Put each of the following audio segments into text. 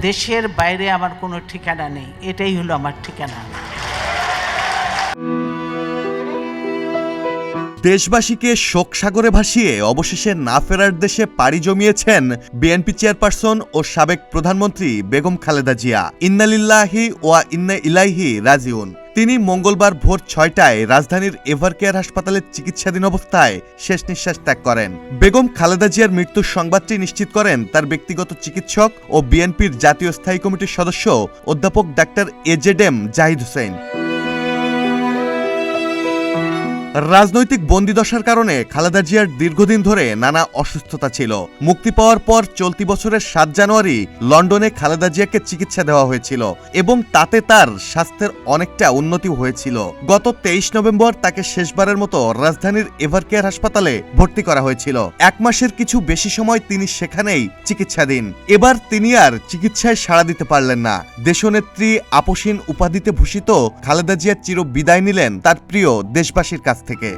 দেশের বাইরে আমার কোনো ঠিকানা নেই, এটাই হলো আমার ঠিকানা। দেশবাসীকে শোক সাগরে ভাসিয়ে অবশেষে না ফেরার দেশে পাড়ি জমিয়েছেন বিএনপি চেয়ারপারসন ও সাবেক প্রধানমন্ত্রী বেগম খালেদা জিয়া। ইন্না লিল্লাহি ওয়া ইন্না ইলাইহি রাজিউন। তিনি মঙ্গলবার ভোর 6টায় রাজধানীর এভারকেয়ার হাসপাতালে চিকিৎসাধীন অবস্থায় শেষ নিঃশ্বাস ত্যাগ করেন। বেগম খালেদা জিয়ার মৃত্যুর সংবাদটি নিশ্চিত করেন তার ব্যক্তিগত চিকিৎসক ও বিএনপির জাতীয় স্থায়ী কমিটির সদস্য অধ্যাপক ডাক্তার এজেডএম জাহিদ হোসেন। রাজনৈতিক বন্দিদশার কারণে খালেদা জিয়ার দীর্ঘদিন ধরে নানা অসুস্থতা ছিল। মুক্তি পাওয়ার পর চলতি বছরের 7 জানুয়ারি লন্ডনে খালেদা জিয়াকে চিকিৎসা দেওয়া হয়েছিল এবং তাতে তার স্বাস্থ্যের অনেকটা উন্নতি হয়েছিল। গত 23 নভেম্বর তাকে শেষবারের মতো রাজধানীর এভারকেয়ার হাসপাতালে ভর্তি করা হয়েছিল। 1 মাসের কিছু বেশি সময় তিনি সেখানেই চিকিৎসাধীন। এবার তিনি আর চিকিৎসায় সাড়া দিতে পারলেন না। দেশনেত্রী আপসীন উপাধিতে ভূষিত খালেদা জিয়া চির বিদায় নিলেন তার প্রিয় দেশবাসীর কাছ থেকে।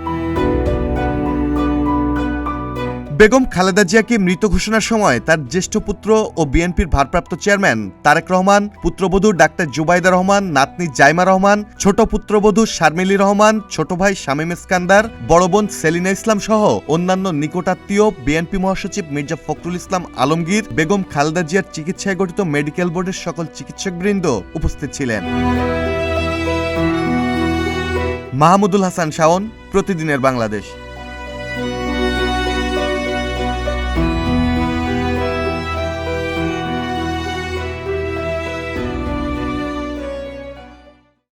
বেগম খালেদা জিয়াকে মৃত ঘোষণার সময় তার জ্যেষ্ঠ পুত্র ও বিএনপির ভারপ্রাপ্ত চেয়ারম্যান তারেক রহমান, পুত্রবধূ ডাক্তার জুবাইদা রহমান, নাতনি জাইমা রহমান, ছোট পুত্রবধূ শারমিলি রহমান, ছোট ভাই শামীম ইস্কান্দার, বড় বোন সেলিনা ইসলাম সহ অন্যান্য নিকটাত্মীয়, বিএনপি মহাসচিব মির্জা ফখরুল ইসলাম আলমগীর, বেগম খালেদা জিয়ার চিকিৎসায় গঠিত মেডিকেল বোর্ডের সকল চিকিৎসকবৃন্দ উপস্থিত ছিলেন। মাহমুদুল হাসান শাওন, প্রতিদিনের বাংলাদেশ।